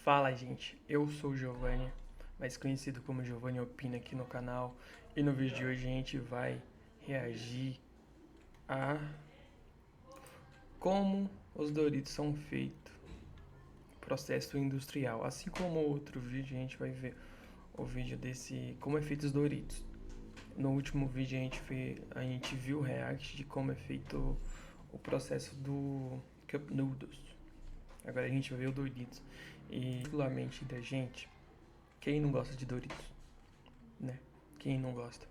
Fala, gente, eu sou o Giovanni, mais conhecido como Giovanni Opina aqui no canal, e no vídeo de hoje a gente vai reagir a como os Doritos são feitos, processo industrial. Assim como o outro vídeo, a gente vai ver o vídeo desse como é feito os Doritos. No último vídeo a gente viu o react de como é feito o processo do Cup Noodles. Agora a gente vai ver o Doritos. E particularmente da gente, quem não gosta de Doritos, né? Quem não gosta?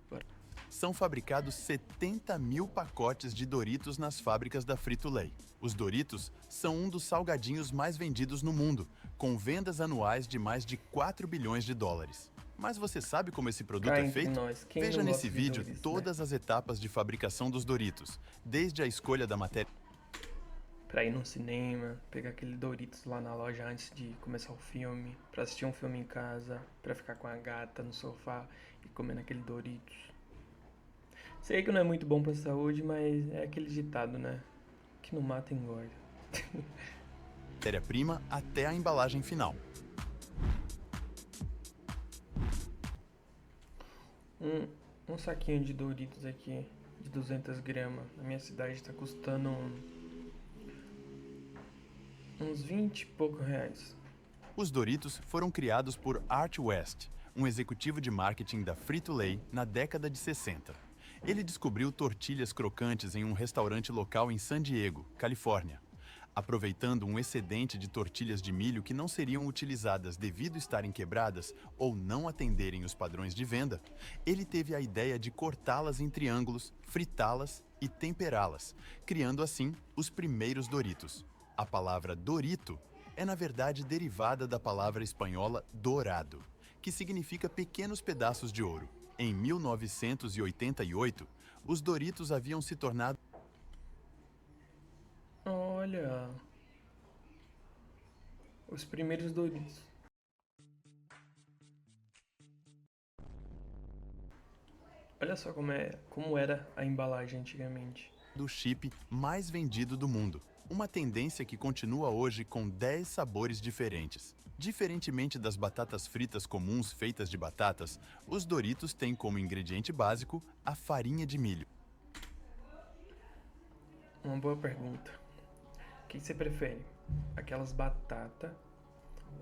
Agora, São fabricados 70 mil pacotes de Doritos nas fábricas da Frito-Lay. Os Doritos são um dos salgadinhos mais vendidos no mundo, com vendas anuais de mais de 4 bilhões de dólares. Mas você sabe como esse produto cá é entre feito? nós, quem Veja não nesse gosta de vídeo Doritos, né? todas as etapas de fabricação dos Doritos, desde a escolha da matéria. Pra ir no cinema, pegar aquele Doritos lá na loja antes de começar o filme, pra assistir um filme em casa, pra ficar com a gata no sofá e comendo aquele Doritos. Sei que não é muito bom pra saúde, mas é aquele ditado, né? Que não mata engorda. Matéria-prima até a embalagem final. Um saquinho de Doritos aqui, de 200 gramas, na minha cidade tá custando uns 20 e poucos reais. Os Doritos foram criados por Art West, um executivo de marketing da Frito-Lay na década de 60. Ele descobriu tortilhas crocantes em um restaurante local em San Diego, Califórnia. Aproveitando um excedente de tortilhas de milho que não seriam utilizadas devido estarem quebradas ou não atenderem os padrões de venda, ele teve a ideia de cortá-las em triângulos, fritá-las e temperá-las, criando assim os primeiros Doritos. A palavra Dorito é, na verdade, derivada da palavra espanhola dourado, que significa pequenos pedaços de ouro. Em 1988, os Doritos haviam se tornado Olha, os primeiros Doritos. Olha só como era a embalagem antigamente. o chip mais vendido do mundo, uma tendência que continua hoje com 10 sabores diferentes. Diferentemente das batatas fritas comuns feitas de batatas, os Doritos têm como ingrediente básico a farinha de milho. Uma boa pergunta. O que você prefere? Aquelas batata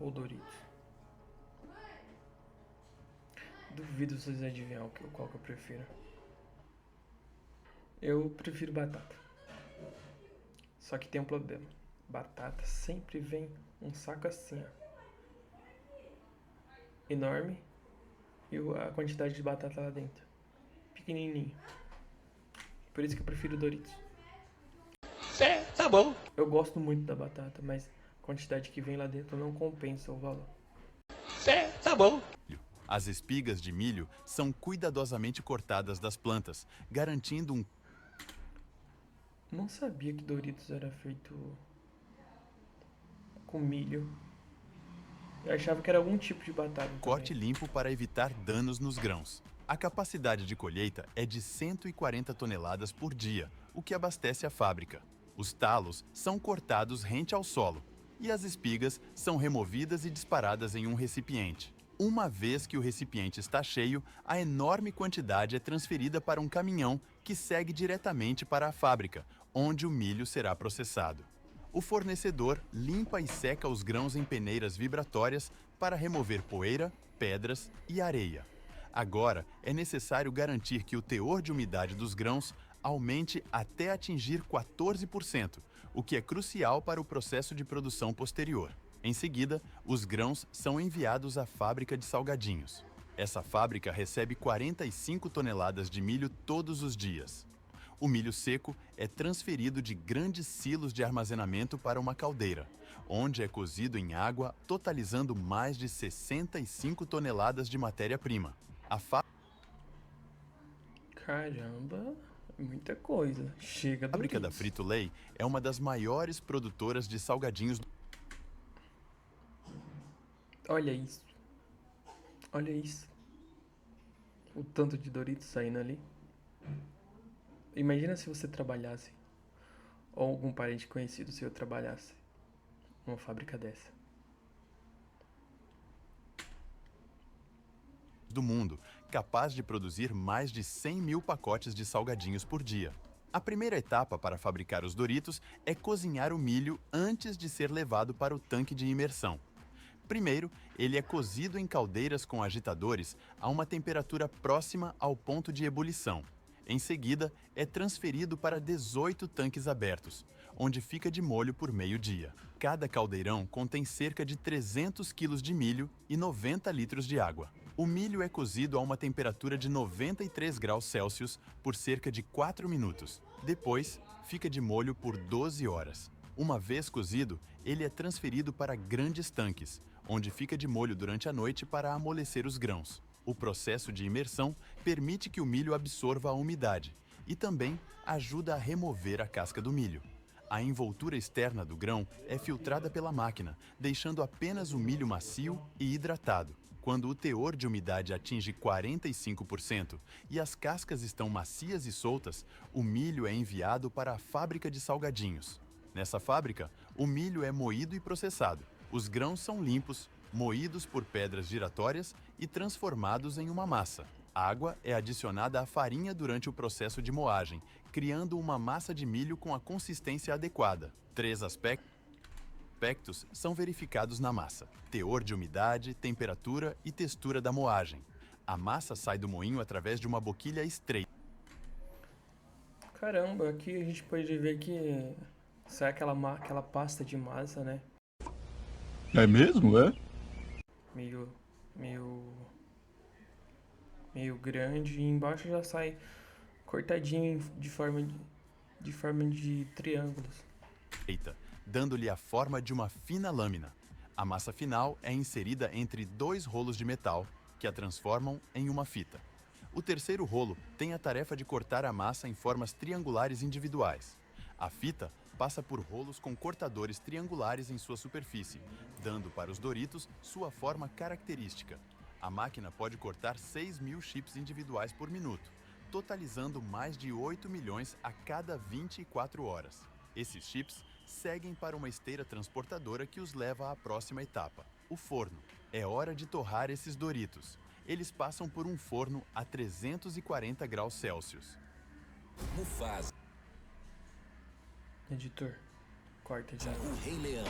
ou Doritos? Duvido vocês adivinhar qual que eu prefiro. Eu prefiro batata. Só que tem um problema. Batata sempre vem um saco assim, ó, enorme, e a quantidade de batata lá dentro, pequenininho. Por isso que eu prefiro Doritos. É, tá bom. Eu gosto muito da batata, mas a quantidade que vem lá dentro não compensa o valor. É, tá bom. As espigas de milho são cuidadosamente cortadas das plantas, garantindo um Não sabia que Doritos era feito com milho. Eu achava que era algum tipo de batata corte também. limpo para evitar danos nos grãos. A capacidade de colheita é de 140 toneladas por dia, o que abastece a fábrica. Os talos são cortados rente ao solo e as espigas são removidas e disparadas em um recipiente. Uma vez que o recipiente está cheio, a enorme quantidade é transferida para um caminhão que segue diretamente para a fábrica, onde o milho será processado. O fornecedor limpa e seca os grãos em peneiras vibratórias para remover poeira, pedras e areia. Agora, é necessário garantir que o teor de umidade dos grãos aumente até atingir 14%, o que é crucial para o processo de produção posterior. Em seguida, os grãos são enviados à fábrica de salgadinhos. Essa fábrica recebe 45 toneladas de milho todos os dias. O milho seco é transferido de grandes silos de armazenamento para uma caldeira, onde é cozido em água, totalizando mais de 65 toneladas de matéria-prima. A Caramba, muita coisa. Chega fábrica da Doritos. Frito-Lay é uma das maiores produtoras de salgadinhos. Olha isso. Olha isso. O tanto de Doritos saindo ali. Imagina se você trabalhasse, ou algum parente conhecido seu trabalhasse numa fábrica dessa. do mundo, capaz de produzir mais de 100 mil pacotes de salgadinhos por dia. A primeira etapa para fabricar os Doritos é cozinhar o milho antes de ser levado para o tanque de imersão. Primeiro, ele é cozido em caldeiras com agitadores a uma temperatura próxima ao ponto de ebulição. Em seguida, é transferido para 18 tanques abertos, onde fica de molho por meio-dia. Cada caldeirão contém cerca de 300 kg de milho e 90 litros de água. O milho é cozido a uma temperatura de 93 graus Celsius por cerca de 4 minutos. Depois, fica de molho por 12 horas. Uma vez cozido, ele é transferido para grandes tanques, onde fica de molho durante a noite para amolecer os grãos. O processo de imersão permite que o milho absorva a umidade e também ajuda a remover a casca do milho. A envoltura externa do grão é filtrada pela máquina, deixando apenas o milho macio e hidratado. Quando o teor de umidade atinge 45% e as cascas estão macias e soltas, o milho é enviado para a fábrica de salgadinhos. Nessa fábrica, o milho é moído e processado. Os grãos são limpos, moídos por pedras giratórias e transformados em uma massa. A água é adicionada à farinha durante o processo de moagem, criando uma massa de milho com a consistência adequada. 3 aspectos são verificados na massa: teor de umidade, temperatura e textura da moagem. A massa sai do moinho através de uma boquilha estreita. Caramba, aqui a gente pode ver que sai aquela pasta de massa, né? É mesmo, é? Meio, meio, meio grande, e embaixo já sai cortadinho de forma de triângulos. Dando-lhe a forma de uma fina lâmina. A massa final é inserida entre 2 rolos de metal, que a transformam em uma fita. O terceiro rolo tem a tarefa de cortar a massa em formas triangulares individuais. A fita passa por rolos com cortadores triangulares em sua superfície, dando para os Doritos sua forma característica. A máquina pode cortar 6.000 chips individuais por minuto, totalizando mais de 8 milhões a cada 24 horas. Esses chips seguem para uma esteira transportadora que os leva à próxima etapa, o forno. É hora de torrar esses Doritos. Eles passam por um forno a 340 graus Celsius. Mufasa, Editor, corta já. o Rei Leão.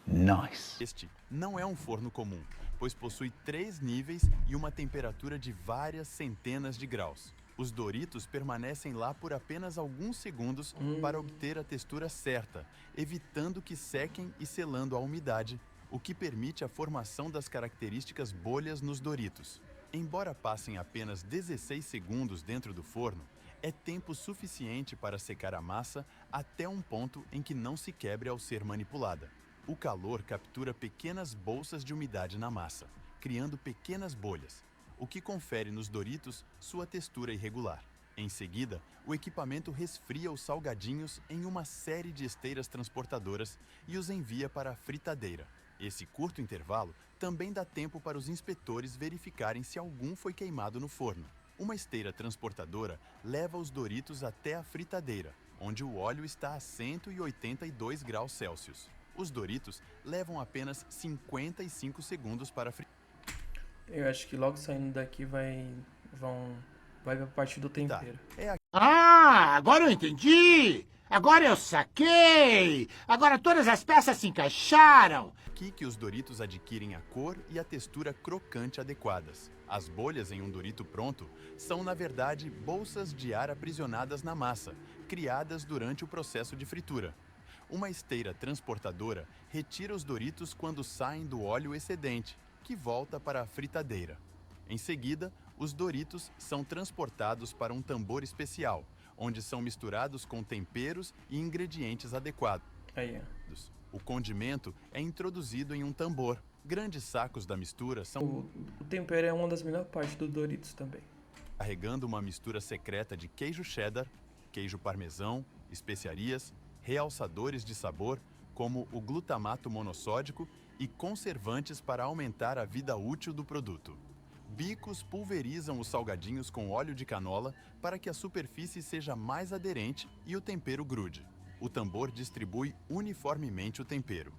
Nice. Este não é um forno comum, pois possui 3 níveis e uma temperatura de várias centenas de graus. Os Doritos permanecem lá por apenas alguns segundos para obter a textura certa, evitando que sequem e selando a umidade, o que permite a formação das características bolhas nos Doritos. Embora passem apenas 16 segundos dentro do forno, é tempo suficiente para secar a massa até um ponto em que não se quebre ao ser manipulada. O calor captura pequenas bolsas de umidade na massa, criando pequenas bolhas, o que confere nos Doritos sua textura irregular. Em seguida, o equipamento resfria os salgadinhos em uma série de esteiras transportadoras e os envia para a fritadeira. Esse curto intervalo também dá tempo para os inspetores verificarem se algum foi queimado no forno. Uma esteira transportadora leva os Doritos até a fritadeira, onde o óleo está a 182 graus Celsius. Os Doritos levam apenas 55 segundos para fritar. Eu acho que logo saindo daqui vai pra parte do tempero. Ah, agora eu entendi! Agora eu saquei! Agora todas as peças se encaixaram! Aqui que os Doritos adquirem a cor e a textura crocante adequadas. As bolhas em um Dorito pronto são, na verdade, bolsas de ar aprisionadas na massa, criadas durante o processo de fritura. Uma esteira transportadora retira os Doritos quando saem do óleo excedente, que volta para a fritadeira. Em seguida, os Doritos são transportados para um tambor especial, onde são misturados com temperos e ingredientes adequados. Aí, ó. O condimento é introduzido em um tambor. Grandes sacos da mistura são... O tempero é uma das melhores partes do Doritos também. Carregando uma mistura secreta de queijo cheddar, queijo parmesão, especiarias, realçadores de sabor, como o glutamato monossódico, e conservantes para aumentar a vida útil do produto. Bicos pulverizam os salgadinhos com óleo de canola para que a superfície seja mais aderente e o tempero grude. O tambor distribui uniformemente o tempero.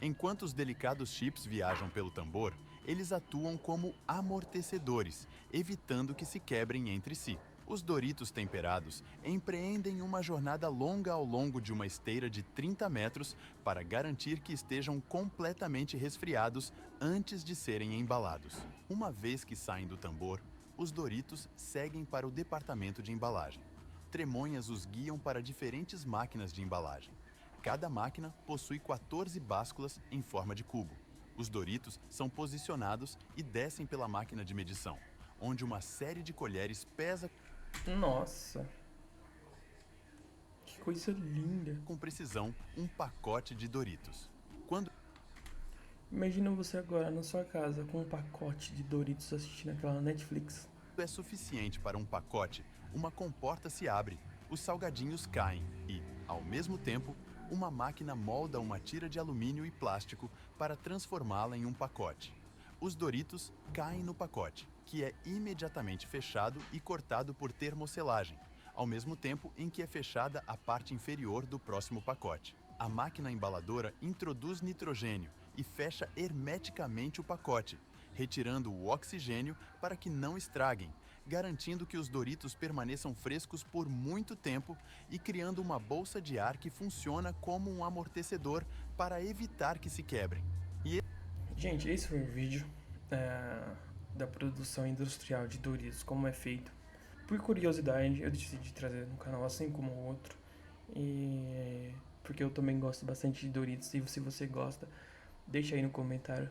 Enquanto os delicados chips viajam pelo tambor, eles atuam como amortecedores, evitando que se quebrem entre si. Os Doritos temperados empreendem uma jornada longa ao longo de uma esteira de 30 metros para garantir que estejam completamente resfriados antes de serem embalados. Uma vez que saem do tambor, os Doritos seguem para o departamento de embalagem. Tremonhas os guiam para diferentes máquinas de embalagem. Cada máquina possui 14 básculas em forma de cubo. Os Doritos são posicionados e descem pela máquina de medição, onde uma série de colheres pesa Nossa. Que coisa linda. com precisão um pacote de Doritos. Quando Imagina você agora na sua casa com um pacote de Doritos assistindo aquela Netflix. é suficiente para um pacote, uma comporta se abre, os salgadinhos caem e, ao mesmo tempo, uma máquina molda uma tira de alumínio e plástico para transformá-la em um pacote. Os Doritos caem no pacote, que é imediatamente fechado e cortado por termoselagem, ao mesmo tempo em que é fechada a parte inferior do próximo pacote. A máquina embaladora introduz nitrogênio e fecha hermeticamente o pacote, retirando o oxigênio para que não estraguem, garantindo que os Doritos permaneçam frescos por muito tempo e criando uma bolsa de ar que funciona como um amortecedor para evitar que se quebrem. Gente, esse foi o vídeo da produção industrial de Doritos, como é feito. Por curiosidade, eu decidi trazer no canal assim como o outro. E porque eu também gosto bastante de Doritos. E se você gosta, deixa aí no comentário